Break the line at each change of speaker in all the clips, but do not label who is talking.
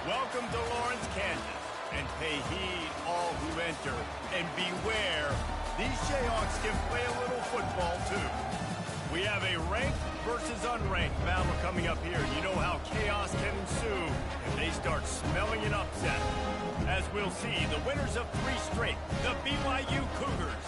Welcome to Lawrence, Kansas, and pay heed all who enter, and beware, these Jayhawks can play a little football too. We have a ranked versus unranked battle coming up here. You know how chaos can ensue if they start smelling an upset. As we'll see, the winners of 3 straight, the BYU Cougars,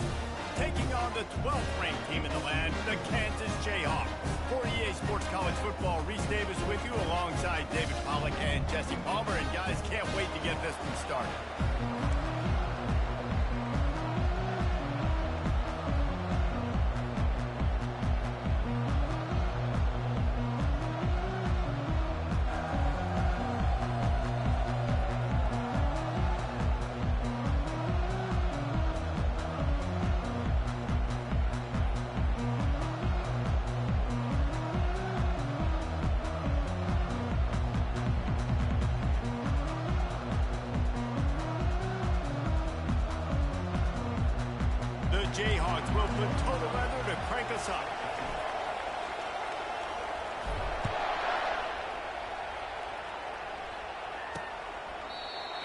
taking on the 12th ranked team in the land, the Kansas Jayhawks. For EA Sports College Football, Reese Davis with you alongside David Pollack and Jesse Palmer. And guys, can't wait to get this one started. Jayhawks will put total leather to crank us up.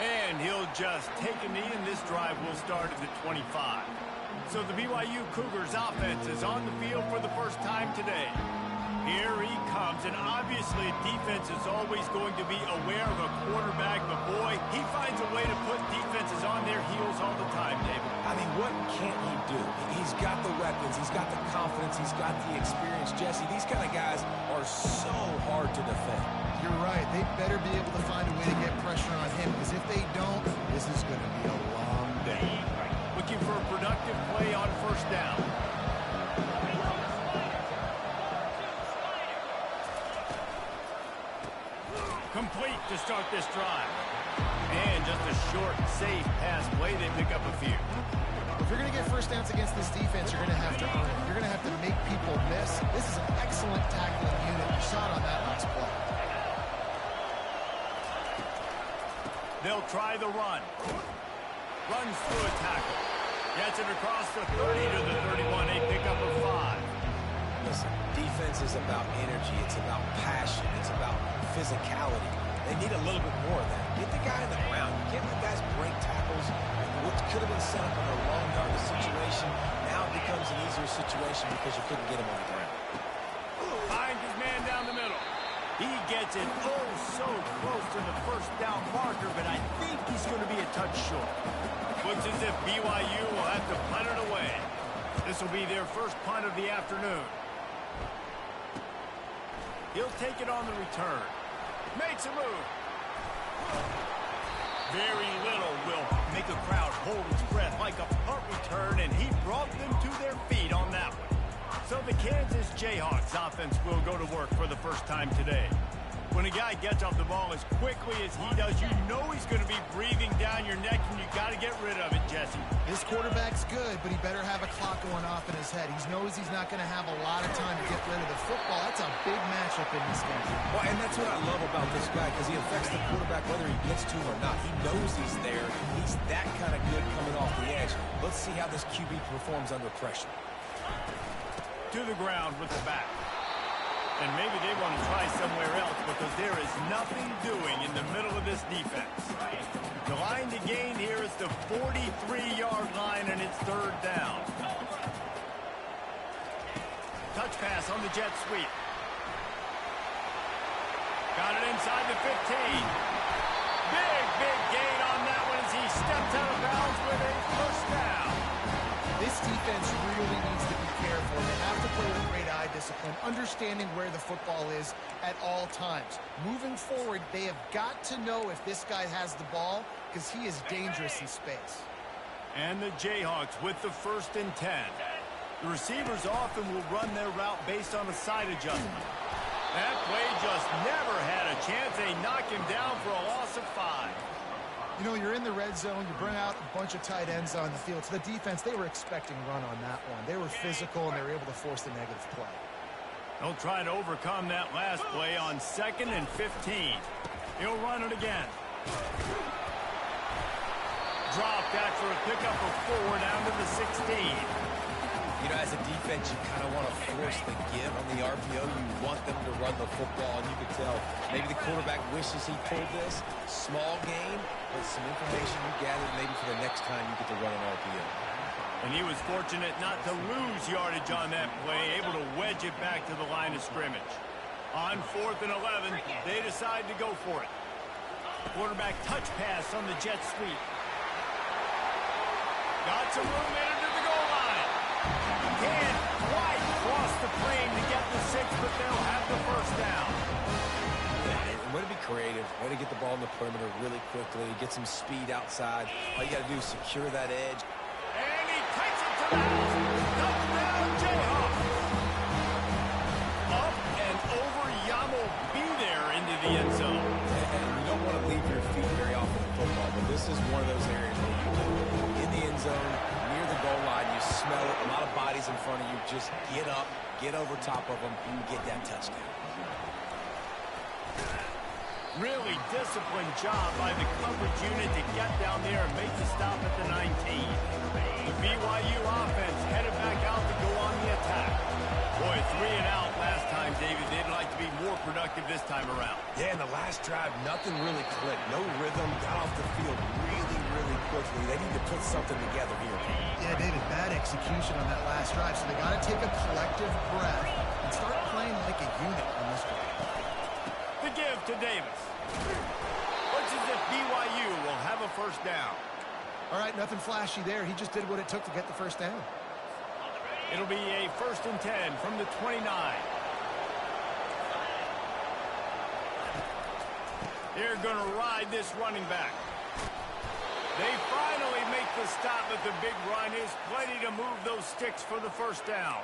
And he'll just take a knee, and this drive will start at the 25. So the BYU Cougars offense is on the field for the first time today. Here he comes, and obviously defense is always going to be aware of a quarterback, but boy, he finds a way to put defenses on their heels all the time, David.
I mean, what can't he do? He's got the weapons, he's got the confidence, he's got the experience. Jesse, these kind of guys are so hard to defend.
You're right. They better be able to find a way to get pressure on him, because if they don't, this is going to be a long day.
Looking for a productive play on first down. Complete to start this drive. And just a short, safe pass play. They pick up a few.
If you're going to get first downs against this defense, you're going to have to earn it. You're going to have to make people miss. This is an excellent tackling unit. You saw it on that last play.
They'll try the run. Runs through a tackle. Gets it across the 30 to the 31. They pick up a 5.
Listen, defense is about energy. It's about passion. It's about physicality. They need a little bit more of that. Get the guy in the ground. You can't let guys break tackles. What could have been set up in a long yardage situation now it becomes an easier situation because you couldn't get him on the ground.
Finds his man down the middle. He gets it so close to the first down marker, but I think he's going to be a touch short. Looks as if BYU will have to punt it away. This will be their first punt of the afternoon. He'll take it on the return. Makes a move. Very little will make a crowd hold its breath like a punt return, and he brought them to their feet on that one. So the Kansas Jayhawks offense will go to work for the first time today. When a guy gets off the ball as quickly as he does, you know he's going to be breathing down your neck, and you got to get rid of it, Jesse.
This quarterback's good, but he better have a clock going off in his head. He knows he's not going to have a lot of time to get rid of the football. That's a big matchup in this game.
Well, and that's what I love about this guy, because he affects the quarterback whether he gets to him or not. He knows he's there. He's that kind of good coming off the edge. Let's see how this QB performs under pressure.
To the ground with the back. And maybe they want to try somewhere else because there is nothing doing in the middle of this defense. The line to gain here is the 43-yard line, and it's third down. Touch pass on the jet sweep. Got it inside the 15. Big gain on that one as he steps out of bounds with a first down.
This defense really needs to be careful. They have to play with great eye discipline, understanding where the football is at all times. Moving forward, they have got to know if this guy has the ball, because he is dangerous in space.
And the Jayhawks with the 1st and 10. The receivers often will run their route based on a side adjustment. That play just never had a chance. They knock him down for a loss of 5.
You know, you're in the red zone, you bring out a bunch of tight ends on the field. So the defense, they were expecting run on that one. They were physical, and they were able to force the negative play.
They'll try to overcome that last play on 2nd and 15. He'll run it again. Drop back for a pickup of 4 down to the 16.
You know, as a defense, you kind of want to force the give on the RPO. You want them to run the football, and you can tell maybe the quarterback wishes he pulled this. Small game, but some information you gathered maybe for the next time you get to run an RPO.
And he was fortunate not to lose yardage on that play, able to wedge it back to the line of scrimmage. On 4th and 11, they decide to go for it. Quarterback touch pass on the jet sweep. Got some room into the goal line. Can't quite cross the frame to get the 6, but they'll have the first down.
Yeah, way to be creative. Way to get the ball in the perimeter really quickly. Get some speed outside. All you got to do is secure that edge.
And he takes it to the house. Touchdown, Jayhawk. Up and over, Yamo be there into the end zone.
And you don't want to leave your feet very often in football, but this is one of those areas where you do. In the end zone, near the goal line, you smell it. A lot of bodies in front of you. Just get up, get over top of them, and get that touchdown.
Really disciplined job by the coverage unit to get down there and make the stop at the 19. The BYU offense headed back out to go on the attack. Boy, 3 and out last time, David. They'd like to be more productive this time around.
Yeah, in the last drive, nothing really clicked. No rhythm. Got off the field really, really quickly. They need to put something together here.
Yeah, David, bad execution on that last drive, so they got to take a collective breath and start playing like a unit on this one.
The give to Davis. Looks as if BYU will have a first down.
All right, nothing flashy there. He just did what it took to get the first down.
It'll be a 1st and 10 from the 29. They're going to ride this running back. They finally make the stop, but the big run is plenty to move those sticks for the first down.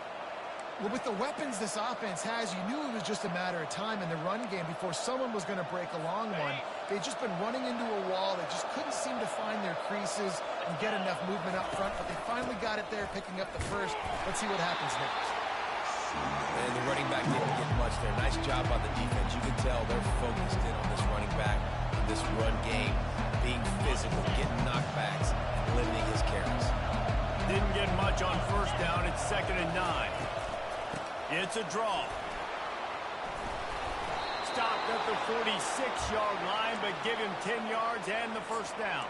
Well, with the weapons this offense has, you knew it was just a matter of time in the run game before someone was going to break a long one. They'd just been running into a wall. They just couldn't seem to find their creases and get enough movement up front, but they finally got it there, picking up the first. Let's see what happens next.
And the running back didn't get much there. Nice job by the defense. You can tell they're focused in on this running back, on this run game, being physical, getting knockbacks, and limiting his carries.
Didn't get much on first down. It's 2nd and 9. It's a draw. Stopped at the 46-yard line, but give him 10 yards and the first down.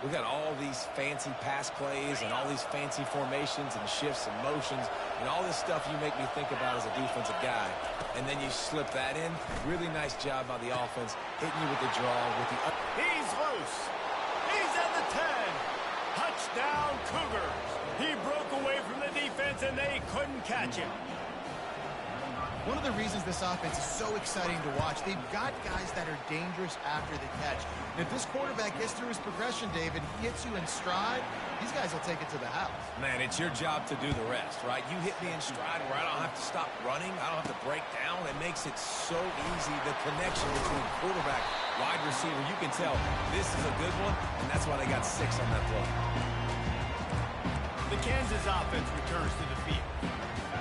We got all these fancy pass plays and all these fancy formations and shifts and motions and all this stuff you make me think about as a defensive guy. And then you slip that in. Really nice job by the offense, hitting you with the draw, with the...
He's loose. He's at the 10. Touchdown, Cougars. He broke away from the defense, and they couldn't catch him.
One of the reasons this offense is so exciting to watch, they've got guys that are dangerous after the catch. And if this quarterback gets through his progression, David, he hits you in stride, these guys will take it to the house.
Man, it's your job to do the rest, right? You hit me in stride where I don't have to stop running. I don't have to break down. It makes it so easy. The connection between quarterback, wide receiver, you can tell this is a good one, and that's why they got 6 on that play.
The Kansas offense returns to the field.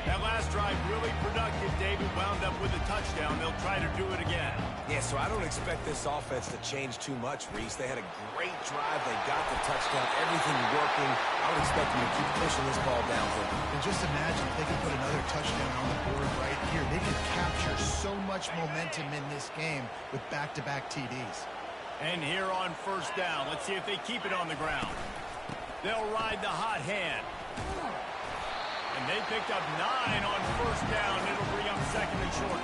That last drive really productive. David wound up with a touchdown. They'll try to do it again.
Yeah, so I don't expect this offense to change too much, Reese. They had a great drive. They got the touchdown. Everything working. I would expect them to keep pushing this ball downfield.
And just imagine if they can put another touchdown on the board right here. They can capture so much momentum in this game with back-to-back TDs.
And here on first down, let's see if they keep it on the ground. They'll ride the hot hand. And they picked up 9 on first down. It'll bring up 2nd and short.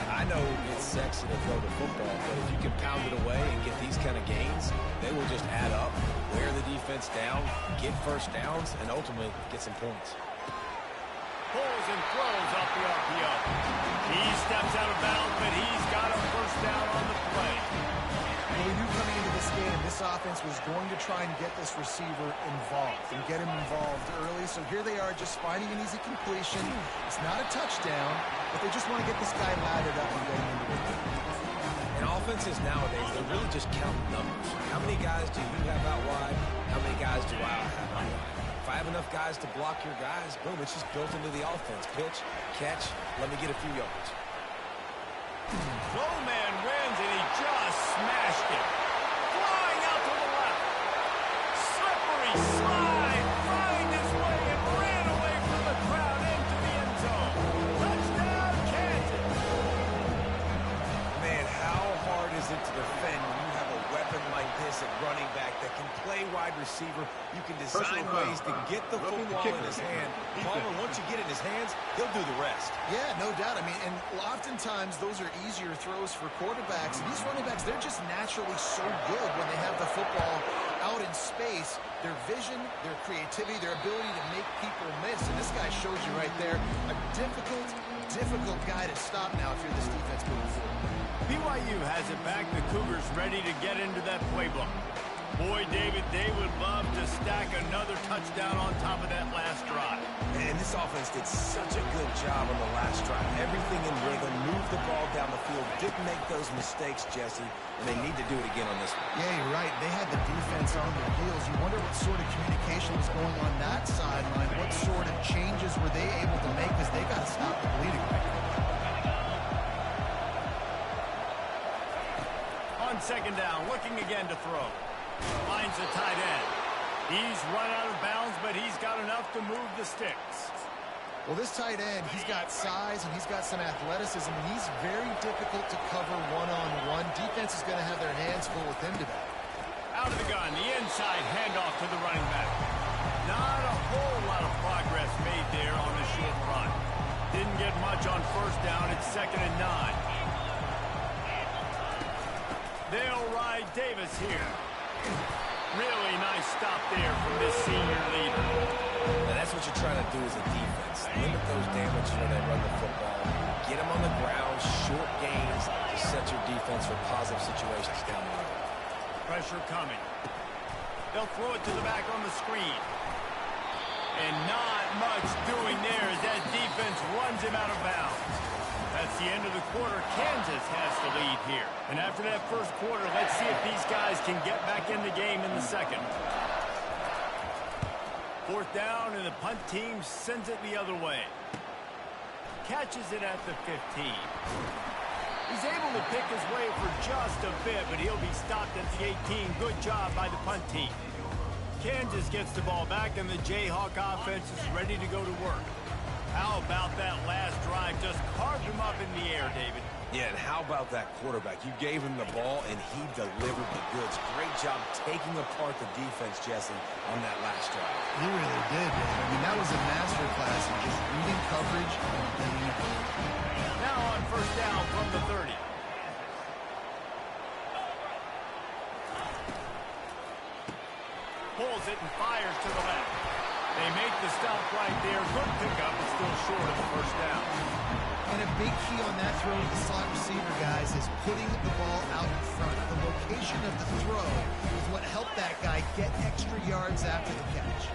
I know it's sexy to throw the football, but if you can pound it away and get these kind of gains, they will just add up, wear the defense down, get first downs, and ultimately get some points.
Pulls and throws off the RPO. He steps out of bounds, but he's got a first down on the play.
Well, we knew coming into this game, this offense was going to try and get this receiver involved and get him involved early. So here they are just finding an easy completion. It's not a touchdown, but they just want to get this guy lathered up and get him into the game.
And offenses nowadays, they really just count numbers. How many guys do you have out wide? How many guys do I have out wide? If I have enough guys to block your guys, boom, it's just built into the offense. Pitch, catch, let me get a few yards.
Low man wins, and he just smashed it. Flying out to the left. Slippery slide. Find his way and ran away
decent running back that can play wide receiver. You can design ways to get the football in his hand. Palmer, once you get it in his hands, he'll do the rest.
Yeah, no doubt. I mean, and oftentimes those are easier throws for quarterbacks. And these running backs, they're just naturally so good when they have the football out in space. Their vision, their creativity, their ability to make people miss. And this guy shows you right there a difficult guy to stop now if you're this defense moving forward.
BYU has it back. The Cougars ready to get into that playbook. Boy, David, they would love to stack another touchdown on top of that last drive.
And this offense did such a good job on the last drive. Everything in rhythm, moved the ball down the field, didn't make those mistakes, Jesse, and they need to do it again on this one.
Yeah, you're right. They had the defense on their heels. You wonder what sort of communication was going on that sideline. What sort of changes were they able to make because they got to stop the bleeding right now.
On second down, looking again to throw. Finds a tight end. He's run out of bounds, but he's got enough to move the sticks.
Well, this tight end, he's got size and he's got some athleticism, and he's very difficult to cover one-on-one. Defense is going to have their hands full with him today.
Out of the gun, the inside handoff to the running back. Not a whole lot of progress made there on the short run. Didn't get much on first down. It's 2nd and 9. They'll ride Davis here. Really nice stop there from this senior leader.
And that's what you're trying to do as a defense. Limit those damage when they run the football. Get them on the ground, short gains to set your defense for positive situations down the road.
Pressure coming. They'll throw it to the back on the screen. And not much doing there as that defense runs him out of bounds. That's the end of the quarter. Kansas has the lead here. And after that first quarter, let's see if these guys can get back in the game in the second. 4th down, and the punt team sends it the other way. Catches it at the 15. He's able to pick his way for just a bit, but he'll be stopped at the 18. Good job by the punt team. Kansas gets the ball back, and the Jayhawk offense is ready to go to work. How about that last drive? Just carved him up in the air, David.
Yeah, and how about that quarterback? You gave him the ball, and he delivered the goods. Great job taking apart the defense, Jesse, on that last drive.
He really did, man. I mean, that was a masterclass in just reading coverage and being it.
Now on first down from the 30. Pulls it and fires to the left. They make the stop right there. Good pickup, but still short of the first down.
And a big key on that throw to the slot receiver, guys, is putting the ball out in front. The location of the throw is what helped that guy get extra yards after the catch.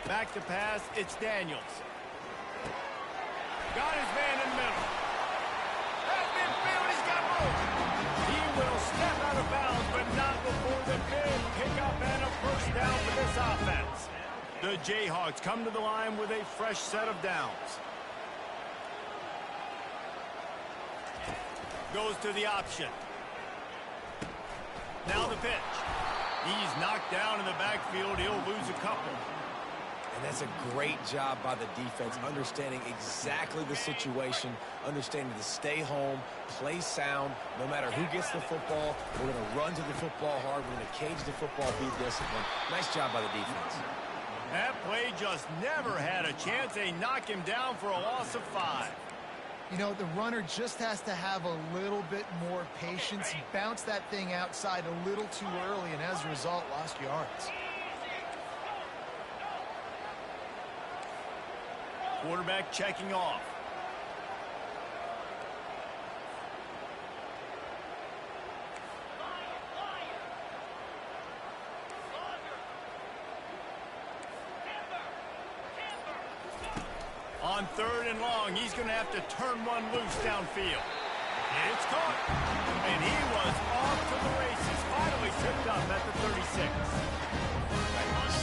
Back to pass, it's Daniels. Got his man in the middle. At midfield, he's got room. He will step out of bounds, but not before the big pickup and a first down for this offense. The Jayhawks come to the line with a fresh set of downs. Goes to the option. Now the pitch. He's knocked down in the backfield. He'll lose a couple.
And that's a great job by the defense, understanding exactly the situation, understanding to stay home, play sound, no matter who gets the football. We're going to run to the football hard. We're going to cage the football, be disciplined. Nice job by the defense.
That play just never had a chance. They knock him down for a loss of 5.
You know, the runner just has to have a little bit more patience. He bounced that thing outside a little too early, and as a result, lost yards.
Quarterback checking off. On 3rd and long, he's going to have to turn one loose downfield. It's caught. And he was off to the races. Finally tripped up at the 36.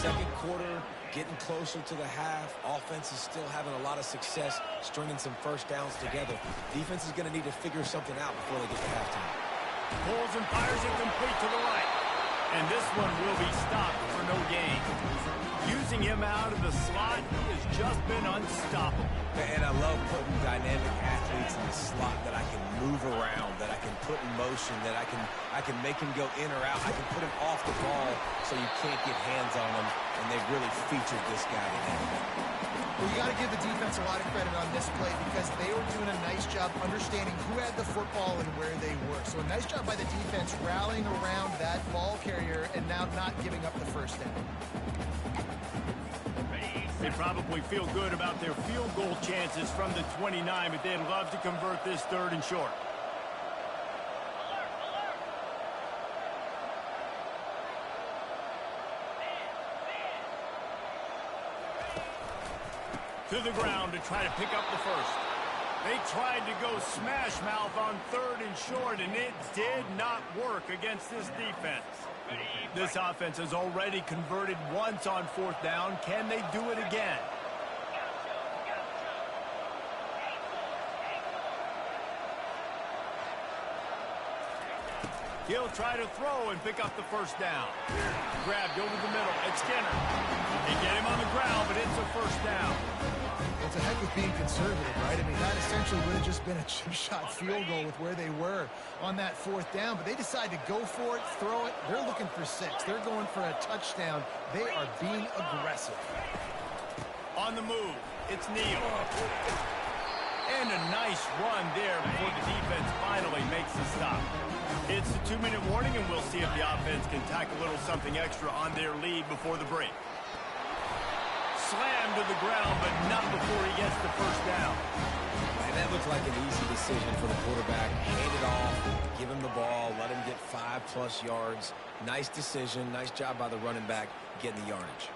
Second quarter, getting closer to the half. Offense is still having a lot of success stringing some first downs together. Defense is going to need to figure something out before they get to halftime.
Pulls and fires it complete to the right. And this one will be stopped for no gain. Using him out of the slot, he has just been unstoppable.
And I love putting dynamic athletes in the slot that I can move around, that I can put in motion, that I can make him go in or out. I can put him off the ball so you can't get hands on him, and they've really featured this guy today.
Well, you got to give the defense a lot of credit on this play because they were doing a nice job understanding who had the football and where they were. So a nice job by the defense rallying around that ball carrier and now not giving up the first down.
They probably feel good about their field goal chances from the 29, but they'd love to convert this 3rd and short. To the ground to try to pick up the first. They tried to go smash mouth on 3rd and short, and it did not work against this defense. This offense has already converted once on 4th down. Can they do it again? He'll try to throw and pick up the first down. Grabbed over the middle. It's Skinner. They get him on the ground, but it's a first down.
It's a heck of being conservative, right? I mean, that essentially would have just been a chip shot field goal with where they were on that 4th down. But they decide to go for it, throw it. They're looking for 6. They're going for a touchdown. They are being aggressive.
On the move, it's Neal. And a nice run there before the defense finally makes the stop. It's a 2-minute warning, and we'll see if the offense can tack a little something extra on their lead before the break. Slammed to the ground, but not before he gets the first down.
And that looked like an easy decision for the quarterback. Hand it off, give him the ball, let him get 5+ yards. Nice decision, nice job by the running back getting the yardage.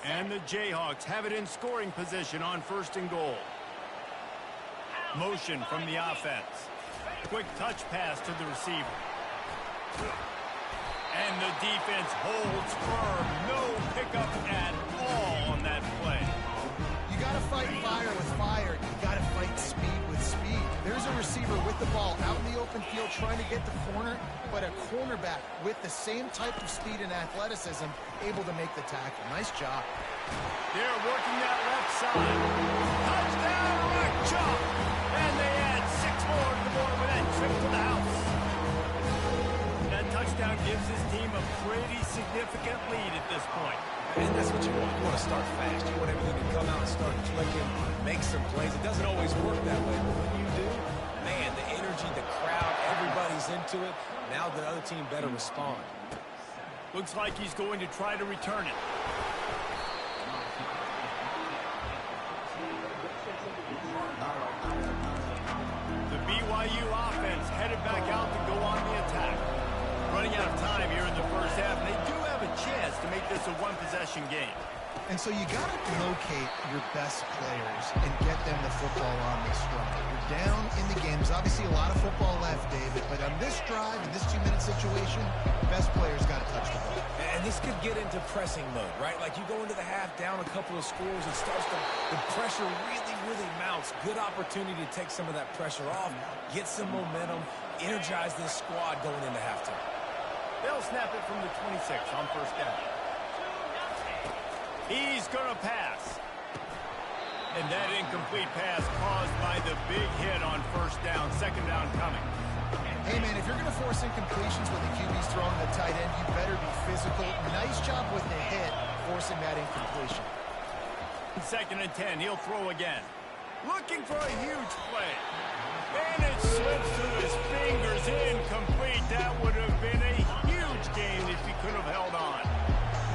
And the Jayhawks have it in scoring position on 1st and goal. Motion from the offense. Quick touch pass to the receiver. And the defense holds firm. No pickup at all on that play.
You got to fight fire with fire. You got to fight speed with speed. There's a receiver with the ball out in the open field trying to get the corner, but a cornerback with the same type of speed and athleticism able to make the tackle. Nice job.
They're working that left side. Touchdown, Rick Chop! And they add 6 more to the board with that trip to the house. That touchdown gives his team a pretty significant lead at this point.
And that's what you want. You want to start fast. You want everything to come out and start clicking, make some plays. It doesn't always work that way, but when you do, man, the energy, the crowd, everybody's into it. Now the other team better respond.
Looks like he's going to try to return it. The BYU offense headed back out to go on the attack. Running out of time here in the first half, and they do have a chance to make this a 1-possession game.
And so you got to locate your best players and get them the football on this drive. You're down in the game. There's obviously a lot of football left, David, but on this drive, in this 2-minute situation, best players got to touch the ball.
And this could get into pressing mode, right? Like you go into the half down a couple of scores, it starts to, the pressure really mounts. Good opportunity to take some of that pressure off, get some momentum, energize this squad going into halftime.
They'll snap it from the 26 on first down. He's going to pass. And that incomplete pass caused by the big hit on first down. 2nd down coming.
Hey, man, if you're going to force incompletions when the QB's throwing the tight end, you better be physical. Nice job with the hit, forcing that incompletion.
2nd and 10. He'll throw again. Looking for a huge play. And it slips through his fingers. Incomplete. That would have been a huge game if he could have held on.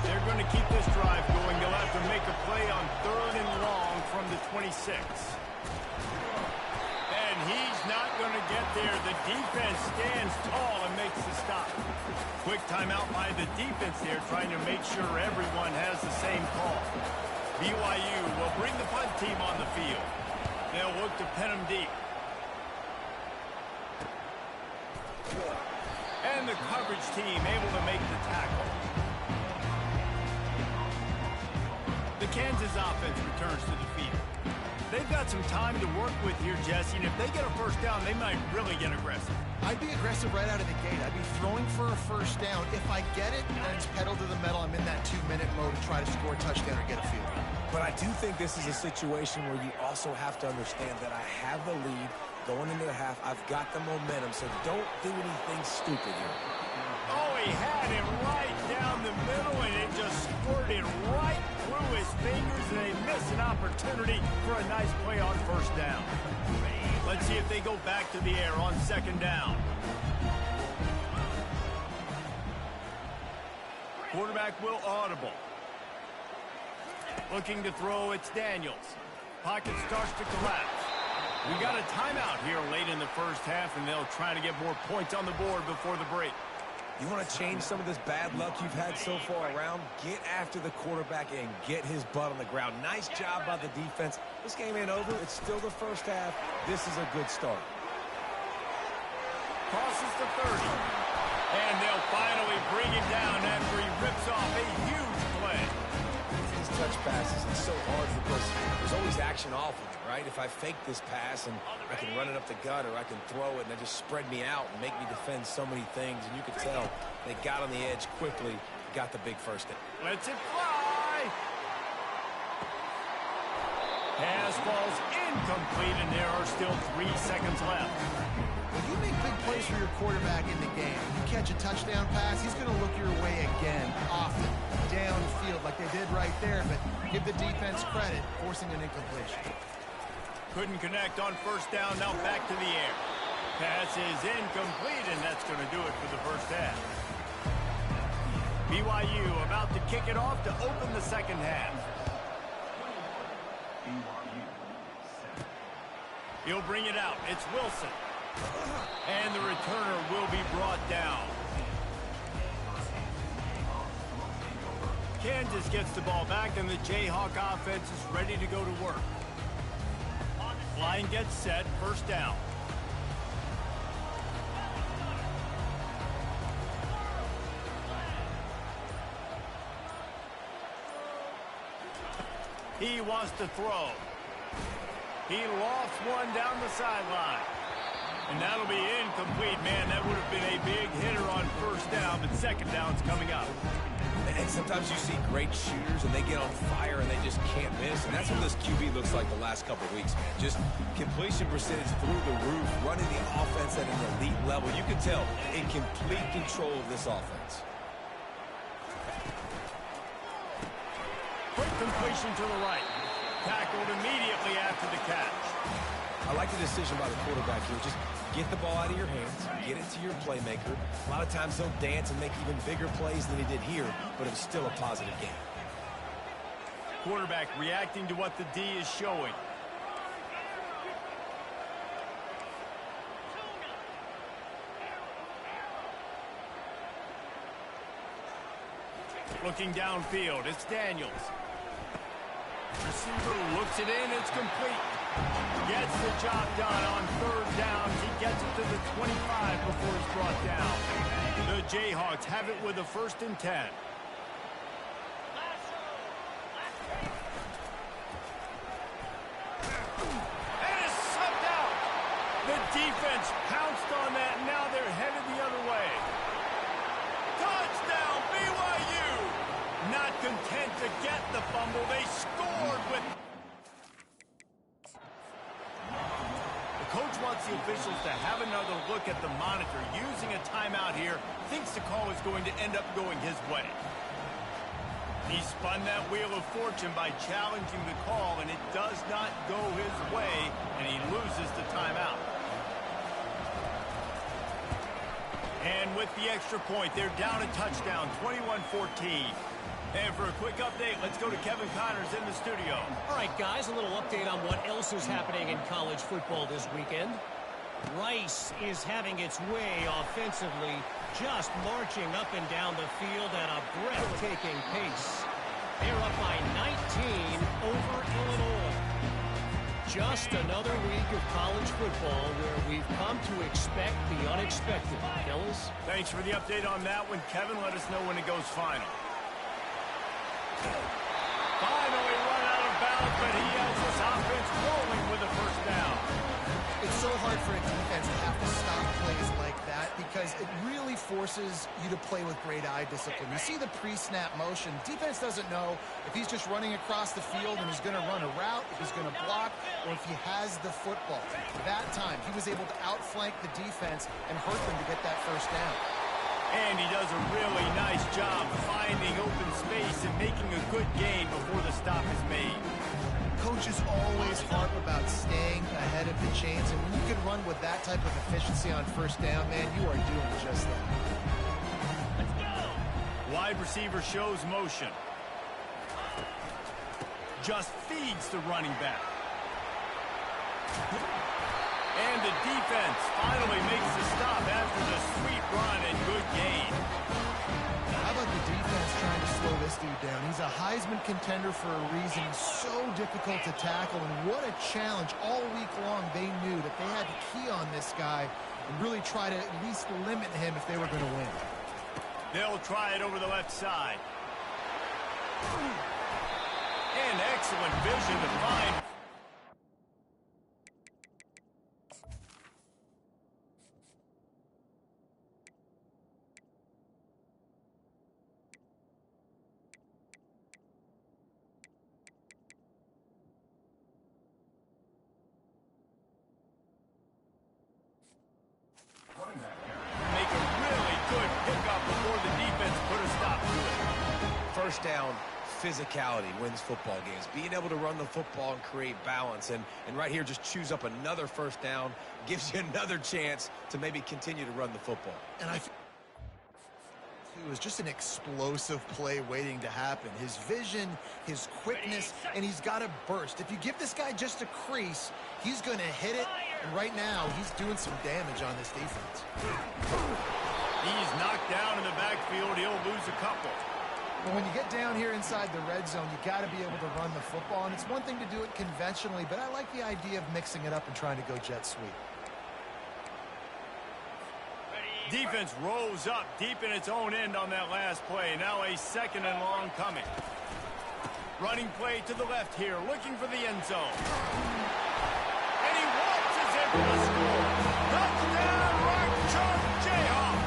They're going to keep this drive going. They'll have to make a play on 3rd and long from the 26. And he's not going to get there. The defense stands tall and makes the stop. Quick timeout by the defense there, trying to make sure everyone has the same call. BYU will bring the punt team on the field. They'll look to pin him deep. And the coverage team able to make the tackle. The Kansas offense returns to the field. They've got some time to work with here, Jesse, and if they get a first down, they might really get aggressive.
I'd be aggressive right out of the gate. I'd be throwing for a first down. If I get it and it's pedal to the metal, I'm in that 2-minute mode to try to score a touchdown or get a field goal.
But I do think this is a situation where you also have to understand that I have the lead going into the half. I've got the momentum, so don't do anything stupid here.
Oh, he had it right down the middle, and it just squirted right through his fingers, and they miss an opportunity for a nice play on first down. Let's see if they go back to the air on second down. Quarterback will audible. Looking to throw, it's Daniels. Pocket starts to collapse. We got a timeout here late in the first half, and they'll try to get more points on the board before the break.
You want to change some of this bad luck you've had so far around? Get after the quarterback and get his butt on the ground. Nice job by the defense. This game ain't over. It's still the first half. This is a good start.
Crosses to 30. And they'll finally bring him down after he rips off a huge play.
These touch passes, it's so hard because there's always action off of it, right? If I fake this pass and I can run it up the gut or I can throw it and they just spread me out and make me defend so many things, and you can tell they got on the edge quickly, got the big first down.
Lets it fly. Pass falls incomplete, and there are still 3 seconds left.
When you make big plays for your quarterback in the game, you catch a touchdown pass, he's going to look your way again, often, downfield like they did right there, but give the defense credit, forcing an incompletion.
Couldn't connect on first down, now back to the air. Pass is incomplete, and that's going to do it for the first half. BYU about to kick it off to open the second half. He'll bring it out. It's Wilson. And the returner will be brought down. Kansas gets the ball back, and the Jayhawk offense is ready to go to work. Line gets set, first down. He wants to throw. He lofts one down the sideline. And that'll be incomplete. Man, that would have been a big hitter on first down, but second down's coming up.
And sometimes you see great shooters and they get on fire and they just can't miss. And that's what this QB looks like the last couple of weeks, man. Just completion percentage through the roof, running the offense at an elite level. You can tell in complete control of this offense.
Quick completion to the right. Tackled immediately after the catch.
I like the decision by the quarterback here. Just get the ball out of your hands, get it to your playmaker. A lot of times he'll dance and make even bigger plays than he did here, but it's still a positive game.
Quarterback reacting to what the D is showing. Looking downfield, it's Daniels. Receiver looks it in, it's complete. Gets the job done on third down. He gets it to the 25 before he's brought down. The Jayhawks have it with a 1st and 10. And it's sucked out. The defense pounced on that, and now they're headed the other way. Touchdown, BYU! Not content to get the fumble, they scored with... Coach wants the officials to have another look at the monitor. Using a timeout here, thinks the call is going to end up going his way. He spun that wheel of fortune by challenging the call, and it does not go his way, and he loses the timeout. And with the extra point, they're down a touchdown, 21-14. And for a quick update, let's go to Kevin Connors in the studio.
All right, guys, a little update on what else is happening in college football this weekend. Rice is having its way offensively, just marching up and down the field at a breathtaking pace. They're up by 19 over Illinois. Just another week of college football where we've come to expect the unexpected. Fellas?
Thanks for the update on that one, Kevin. Let us know when it goes final. Finally
so hard for a defense to have to stop plays like that because it really forces you to play with great eye discipline. You see the pre-snap motion. Defense doesn't know if he's just running across the field and he's going to run a route, if he's going to block, or if he has the football. That time, he was able to outflank the defense and hurt them to get that first down.
And he does a really nice job finding open space and making a good gain before the stop is made.
Coaches always harp about staying ahead of the chains, and when you can run with that type of efficiency on first down, man, you are doing just that.
Let's go. Wide receiver shows motion. Just feeds the running back. And the defense finally makes the stop after the sweet run and good gain.
How about the defense trying to slow this dude down? He's a Heisman contender for a reason. He's so difficult to tackle, and what a challenge. All week long, they knew that they had to key on this guy and really try to at least limit him if they were going to win.
They'll try it over the left side. And excellent vision to find. Make a really good pickup before the defense put a stop to it.
First down, physicality wins football games. Being able to run the football and create balance. And right here, just choose up another first down, gives you another chance to maybe continue to run the football.
And I feel it was just an explosive play waiting to happen. His vision, his quickness, and he's got a burst. If you give this guy just a crease, he's going to hit it. And right now, he's doing some damage on this defense.
He's knocked down in the backfield. He'll lose a couple.
But when you get down here inside the red zone, you got to be able to run the football. And it's one thing to do it conventionally, but I like the idea of mixing it up and trying to go jet sweep.
Defense rolls up deep in its own end on that last play. Now a second and long coming. Running play to the left here, looking for the end zone. And he waltzes in for the score. Touchdown, Rock Chalk Jayhawk.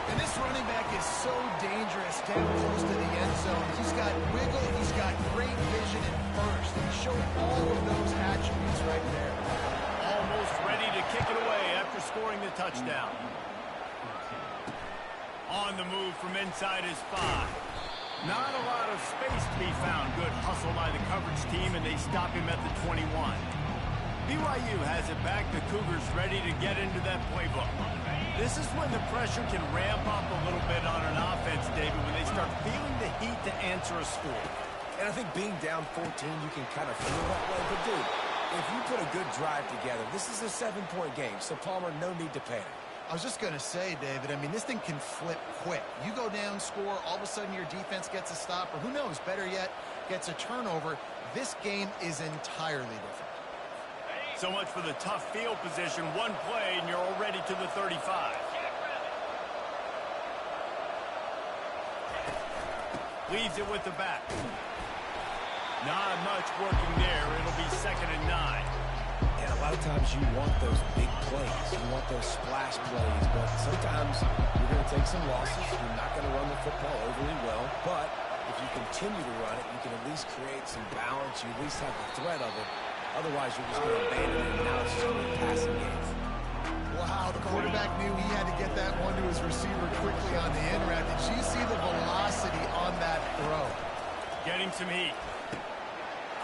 And this running back is so dangerous down close to the end zone. He's got wiggle, he's got great vision and burst. And he showed all of those attributes right there.
Almost ready to kick it away after scoring the touchdown. On the move from inside his 5. Not a lot of space to be found. Good hustle by the coverage team, and they stop him at the 21. BYU has it back. The Cougars ready to get into that playbook. This is when the pressure can ramp up a little bit on an offense, David, when they start feeling the heat to answer a score.
And I think being down 14, you can kind of feel that way. But, dude, if you put a good drive together, this is a 7-point game. So, Palmer, no need to panic.
I was just going to say, David, I mean, this thing can flip quick. You go down, score, all of a sudden your defense gets a stop, or who knows, better yet, gets a turnover. This game is entirely different.
So much for the tough field position. One play, and you're already to the 35. Leaves it with the back. Not much working there. It'll be 2nd and 9.
And a lot of times you want those big plays. You want those splash plays. But sometimes you're going to take some losses. You're not going to run the football overly well. But if you continue to run it, you can at least create some balance. You at least have the threat of it. Otherwise, you're just going to abandon it. And now it's just going to be a passing game.
Wow, the quarterback knew he had to get that one to his receiver quickly on the in route. Did you see the velocity on that throw?
Getting some heat.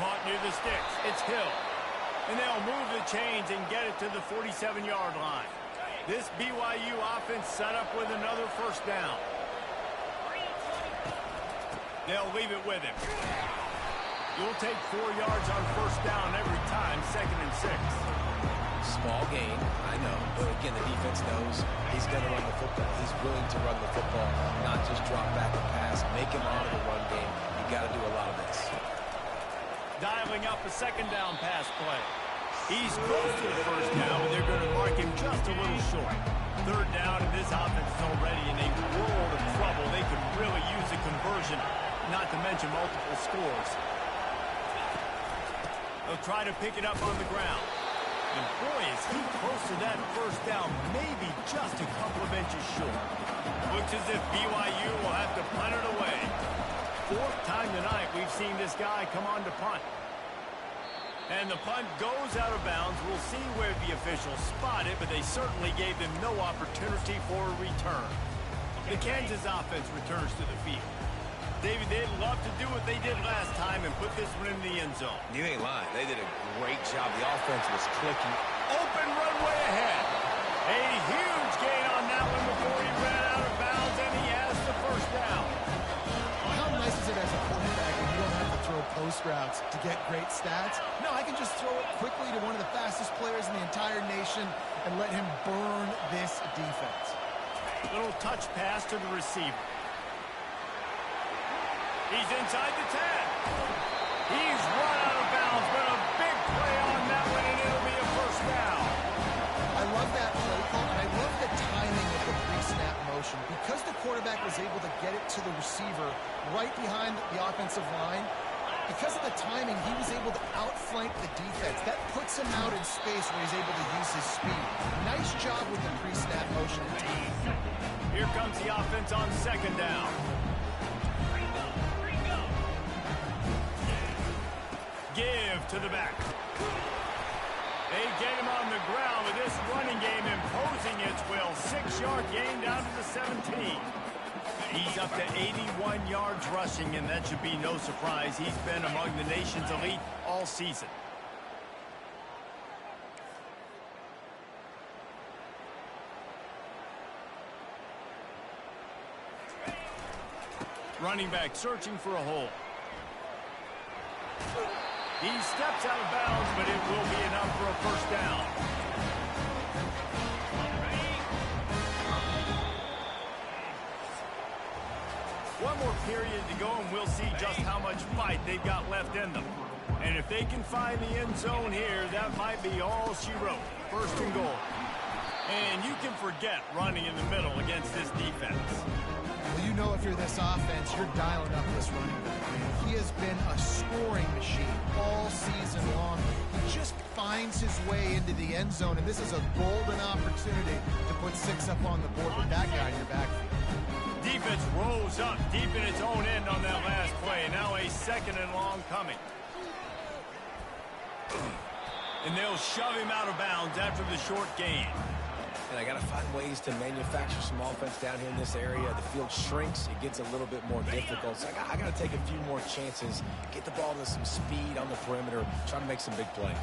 Caught near the sticks. It's Hill. And they'll move the chains and get it to the 47-yard line. This BYU offense set up with another first down. They'll leave it with him. You'll take 4 yards on first down every time, 2nd and 6.
Small gain, I know. But again, the defense knows he's going to run the football. He's willing to run the football, not just drop back and pass. Make him honor the run game. You got to do a lot of this.
Dialing up a 2nd down pass play. He's close to the first down, but they're going to mark him just a little short. 3rd down, and this offense is already in a world of trouble. They could really use a conversion, not to mention multiple scores. They'll try to pick it up on the ground. And boy, is he close to that first down, maybe just a couple of inches short. Looks as if BYU will have to punt it away. Fourth time tonight we've seen this guy come on to punt. And the punt goes out of bounds. We'll see where the officials spot it, but they certainly gave them no opportunity for a return. The Kansas offense returns to the field. David, they'd love to do what they did last time and put this one in the end zone.
You ain't lying. They did a great job. The offense was clicking.
Open runway ahead. A huge gain on that one before he ran out of bounds, and he has the first down.
How nice is it as a quarterback when you don't have to throw post routes to get great stats? No, I can just throw it quickly to one of the fastest players in the entire nation and let him burn this defense.
Little touch pass to the receiver. He's inside the 10. He's run out of bounds, but a big play on that one, and it'll be a first down.
I love that play call, and I love the timing of the pre-snap motion. Because the quarterback was able to get it to the receiver right behind the offensive line, because of the timing, he was able to outflank the defense. That puts him out in space where he's able to use his speed. Nice job with the pre-snap motion.
Here comes the offense on second down. Give to the back. They get him on the ground with this running game imposing its will. 6-yard gain down to the 17. He's up to 81 yards rushing, and that should be no surprise. He's been among the nation's elite all season. Running back searching for a hole. He steps out of bounds, but it will be enough for a first down. One more period to go, and we'll see just how much fight they've got left in them. And if they can find the end zone here, that might be all she wrote. First and goal. And you can forget running in the middle against this defense.
Well, you know if you're this offense, you're dialing up this running back. He has been a scoring machine all season long. He just finds his way into the end zone, and this is a golden opportunity to put 6 up on the board with that guy in your backfield.
Defense rose up deep in its own end on that last play. Now a second and long coming. And they'll shove him out of bounds after the short gain.
And I got to find ways to manufacture some offense down here in this area. The field shrinks. It gets a little bit more difficult. So I got to take a few more chances, get the ball to some speed on the perimeter, try to make some big plays.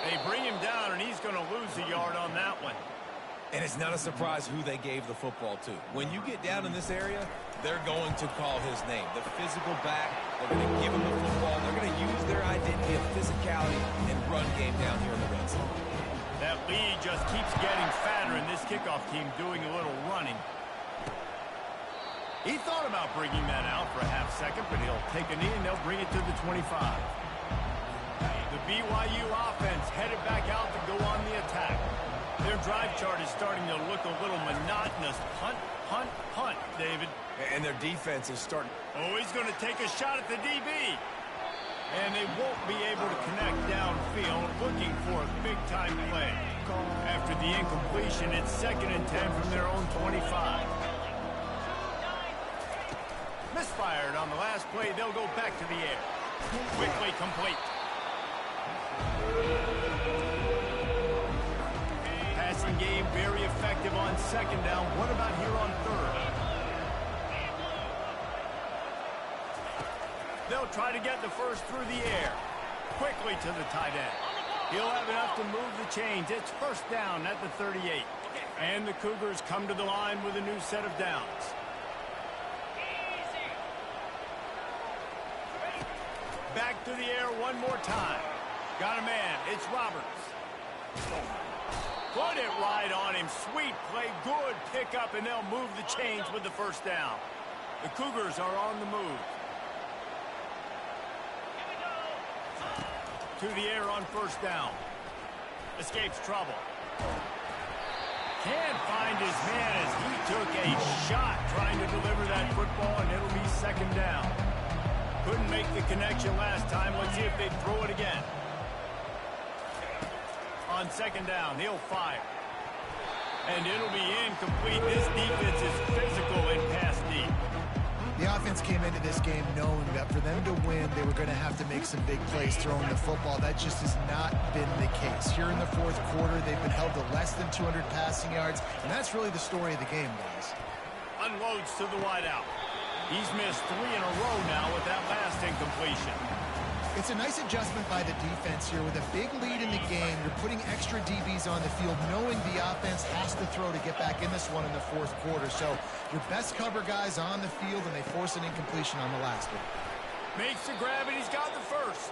They bring him down, and he's going to lose a yard on that one.
And it's not a surprise who they gave the football to. When you get down in this area, they're going to call his name. The physical back, they're going to give him the football. They're going to use their identity of physicality and run game down here in the red zone.
That lead just keeps getting fatter, and this kickoff team doing a little running. He thought about bringing that out for a half second, but he'll take a knee, and they'll bring it to the 25. The BYU offense headed back out to go on the attack. Their drive chart is starting to look a little monotonous. Punt, punt, punt, David.
And their defense is starting.
Oh, he's going to take a shot at the DB. And they won't be able to connect downfield, looking for a big-time play. After the incompletion, it's 2nd and 10 from their own 25. Misfired on the last play. They'll go back to the air. Quickly complete. Passing game very effective on 2nd down. What about here on 3rd? They'll try to get the first through the air. Quickly to the tight end. He'll have enough to move the chains. It's first down at the 38. And the Cougars come to the line with a new set of downs. Back to the air one more time. Got a man. It's Roberts. Put it right on him. Sweet play. Good pickup, and they'll move the chains with the first down. The Cougars are on the move. To the air on first down. Escapes trouble. Can't find his man as he took a shot trying to deliver that football, and it'll be 2nd down. Couldn't make the connection last time. Let's see if they throw it again. On second down, he'll fire. And it'll be incomplete. This defense is physical in pass deep.
The offense came into this game knowing that for them to win, they were going to have to make some big plays throwing the football. That just has not been the case. Here in the fourth quarter, they've been held to less than 200 passing yards, and that's really the story of the game, guys.
Unloads to the wideout. He's missed 3 in a row now with that last incompletion.
It's a nice adjustment by the defense here. With a big lead in the game, you're putting extra DBs on the field, knowing the offense has to throw to get back in this one in the fourth quarter. So your best cover guys on the field, and they force an incompletion on the last one.
Makes the grab, and he's got the first.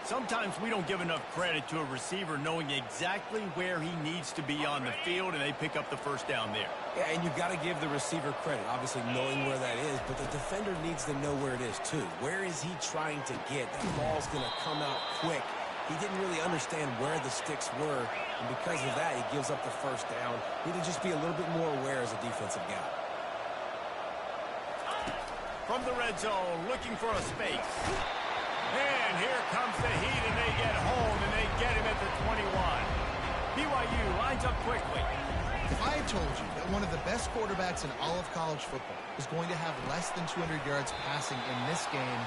Sometimes we don't give enough credit to a receiver knowing exactly where he needs to be on the field, and they pick up the first down there.
Yeah, and you've got to give the receiver credit, obviously knowing where that is, but the defender needs to know where it is too. Where is he trying to get? That ball's going to come out quick. He didn't really understand where the sticks were, and because of that, he gives up the first down. Need to just be a little bit more aware as a defensive guy.
From the red zone, looking for a space. And here comes the heat, and they get home, and they get him at the 21. BYU lines up quickly.
If I had told you that one of the best quarterbacks in all of college football is going to have less than 200 yards passing in this game,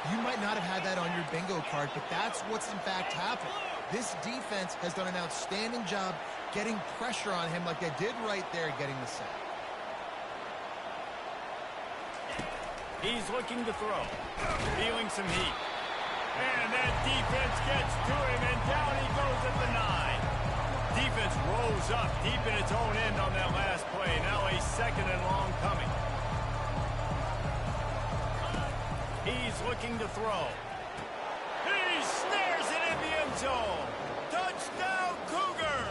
you might not have had that on your bingo card, but that's what's in fact happened. This defense has done an outstanding job getting pressure on him like they did right there, getting the sack.
He's looking to throw, feeling some heat. And that defense gets to him, and down he goes at the 9. Defense rose up deep in its own end on that last play. Now a second and long coming. He's looking to throw. He snares it in the end zone. Touchdown, Cougar!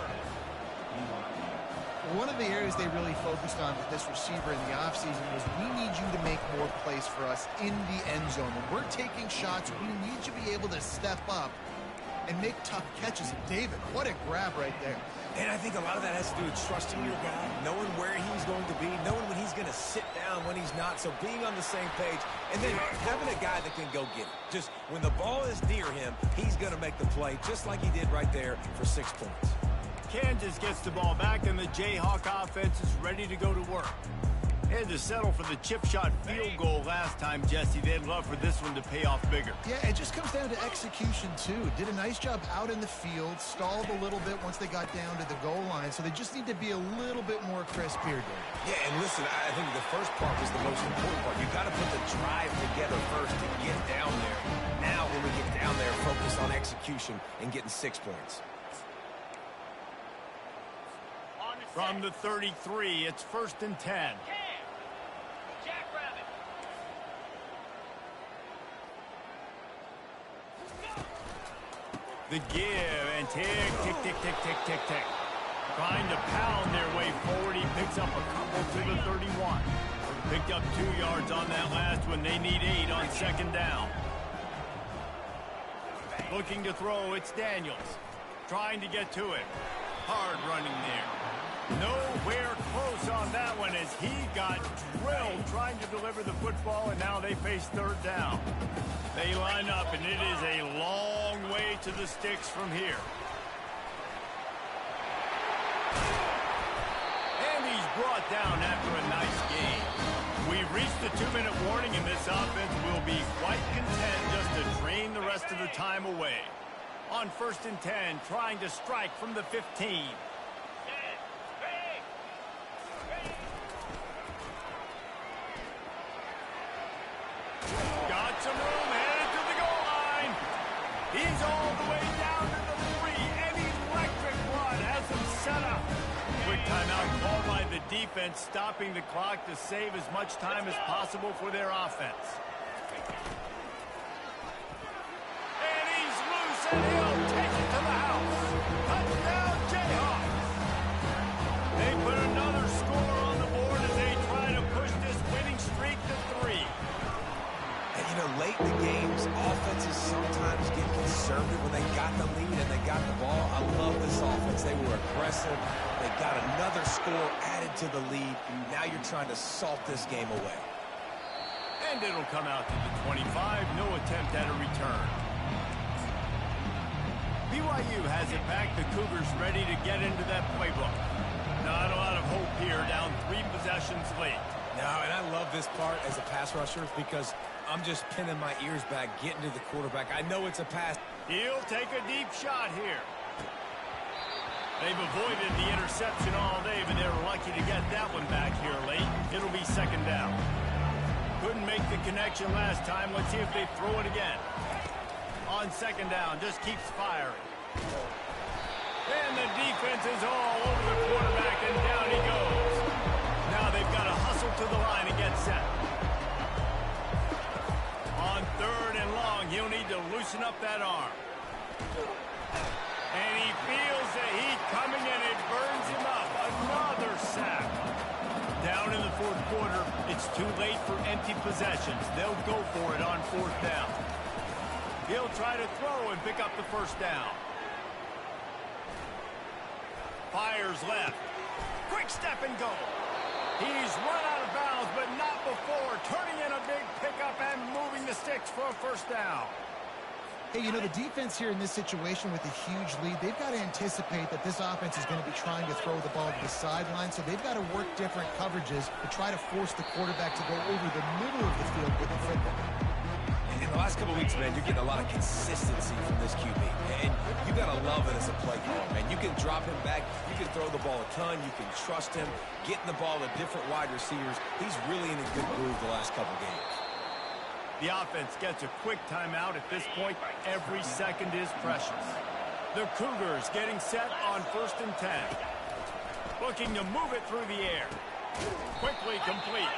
One of the areas they really focused on with this receiver in the offseason was, we need you to make more plays for us in the end zone. When we're taking shots, we need you to be able to step up and make tough catches. David, what a grab right there.
And I think a lot of that has to do with trusting your guy, knowing where he's going to be, knowing when he's going to sit down, when he's not, so being on the same page, and then having a guy that can go get it. Just when the ball is near him, he's going to make the play, just like he did right there for 6 points.
Kansas gets the ball back, and the Jayhawk offense is ready to go to work. Had to settle for the chip shot field goal last time, Jesse. They'd love for this one to pay off bigger.
Yeah, it just comes down to execution, too. Did a nice job out in the field, stalled a little bit once they got down to the goal line, so they just need to be a little bit more crisp here, Dave.
Yeah, and listen, I think the first part was the most important part. You've got to put the drive together first to get down there. Now, when we get down there, focus on execution and getting 6 points.
From the 33, it's 1st and 10. The give, and tick, tick, tick, tick, tick, tick, tick. Trying to pound their way forward. He picks up a couple to the 31. Picked up 2 yards on that last one. They need 8 on second down. Looking to throw, it's Daniels. Trying to get to it. Hard running there. Nowhere close on that one as he got drilled trying to deliver the football, and now they face third down. They line up, and it is a long way to the sticks from here. And he's brought down after a nice game. We've reached the 2-minute warning, and this offense will be quite content just to drain the rest of the time away. On 1st and 10, trying to strike from the 15. Got some room, headed to the goal line. He's all the way down to the 3, and electric run has him set up. Quick timeout called by the defense, stopping the clock to save as much time as possible for their offense. And he's loose, and he'll take it to the house. Touchdown, Jayhawks. They put another score on the board as they try to push this winning streak to 3.
And, you know, late in the games, offenses sometimes get conservative when they got the lead and they got the ball. I love this offense. They were aggressive. They got another score added to the lead. Now you're trying to salt this game away.
And it'll come out to the 25. No attempt at a return. BYU has it back. The Cougars ready to get into that playbook. Not a lot of hope here, down 3 possessions late.
No, and I love this part as a pass rusher because I'm just pinning my ears back, getting to the quarterback. I know it's a pass.
He'll take a deep shot here. They've avoided the interception all day, but they were lucky to get that one back here late. It'll be second down. Couldn't make the connection last time. Let's see if they throw it again. On second down, just keeps firing. And the defense is all over the quarterback, and down he goes. Now they've got to hustle to the line and get set. On third and long, he'll need to loosen up that arm. And he feels the heat coming, and it burns him up. Another sack. Down in the fourth quarter, it's too late for empty possessions. They'll go for it on fourth down. He'll try to throw and pick up the first down. Fires left. Quick step and go. He's run out of bounds, but not before. Turning in a big pickup and moving the sticks for a first down.
Hey, you know, the defense here in this situation with a huge lead, they've got to anticipate that this offense is going to be trying to throw the ball to the sideline, so they've got to work different coverages to try to force the quarterback to go over the middle of the field with the football.
In the last couple of weeks, man, you're getting a lot of consistency from this QB. And you got to love it as a play caller, man. You can drop him back. You can throw the ball a ton. You can trust him. Getting the ball to different wide receivers. He's really in a good groove the last couple of games.
The offense gets a quick timeout at this point. Every second is precious. The Cougars getting set on 1st and 10. Looking to move it through the air. Quickly complete.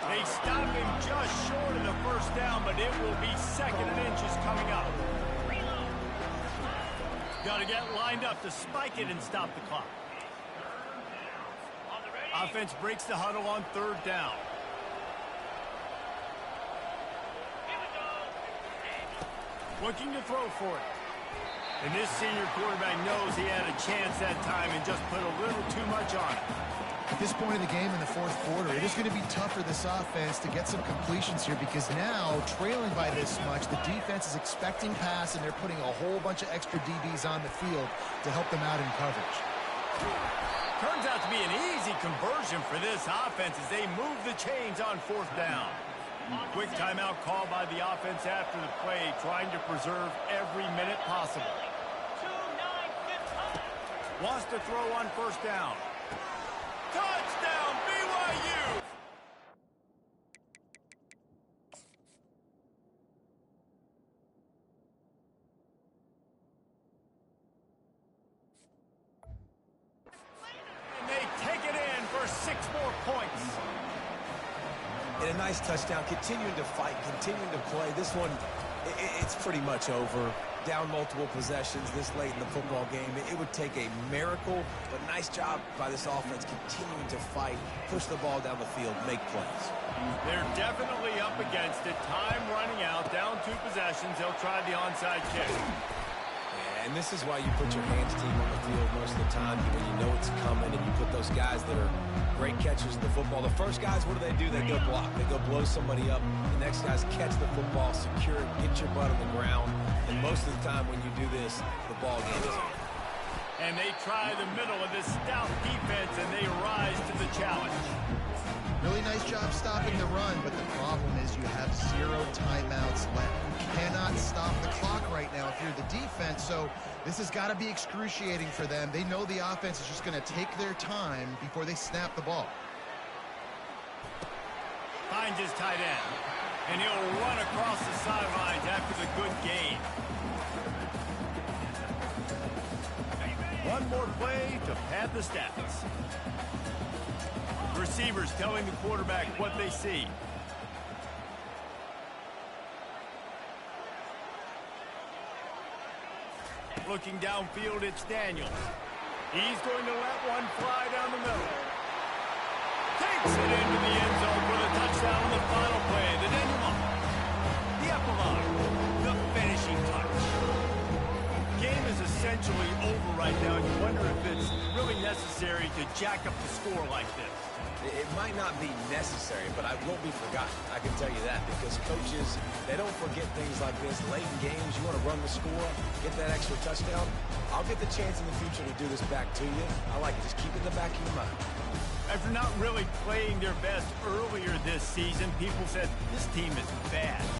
They stop him just short of the first down, but it will be 2nd and inches coming up. Got to get lined up to spike it and stop the clock. Offense breaks the huddle on 3rd down. Looking to throw for it. And this senior quarterback knows he had a chance that time and just put a little too much on it.
At this point in the game in the fourth quarter, it is going to be tough for this offense to get some completions here because now, trailing by this much, the defense is expecting pass and they're putting a whole bunch of extra DBs on the field to help them out in coverage.
Turns out to be an easy conversion for this offense as they move the chains on 4th down. Quick timeout called by the offense after the play, trying to preserve every minute possible. Wants to throw on 1st down. Touchdown, BYU! And they take it in for 6 more points.
And a nice touchdown, continuing to fight, continuing to play. This one, it's pretty much over. Down multiple possessions this late in the football game. It would take a miracle, but nice job by this offense continuing to fight, push the ball down the field, make plays.
They're definitely up against it. Time running out, down 2 possessions. They'll try the onside kick.
And this is why you put your hands team on the field most of the time when you know it's coming, and you put those guys that are great catchers in the football. The first guys, what do? They go block. They go blow somebody up. The next guys catch the football, secure it, get your butt on the ground. And most of the time when you do this, the ball game is over.
And they try the middle of this stout defense, and they rise to the challenge.
Really nice job stopping the run, but the problem is you have 0 timeouts left. You cannot stop the clock right now if you're the defense, so this has got to be excruciating for them. They know the offense is just going to take their time before they snap the ball.
Finds his tight end, and he'll run across the sidelines after the good gain. One more play to pad the stats. Receivers telling the quarterback what they see. Looking downfield, it's Daniels. He's going to let one fly down the middle. Takes it into the end zone for the touchdown on the final play. The denouement. The epilogue. The finishing touch. Game is essentially over right now. You wonder if it's really really necessary to jack up the score like this.
It might not be necessary, but I won't be forgotten. I can tell you that, because coaches, they don't forget things like this. Late in games, you want to run the score, get that extra touchdown. I'll get the chance in the future to do this back to you. I like it. Just keep it in the back of your mind.
After not really playing their best earlier this season, people said this team is bad.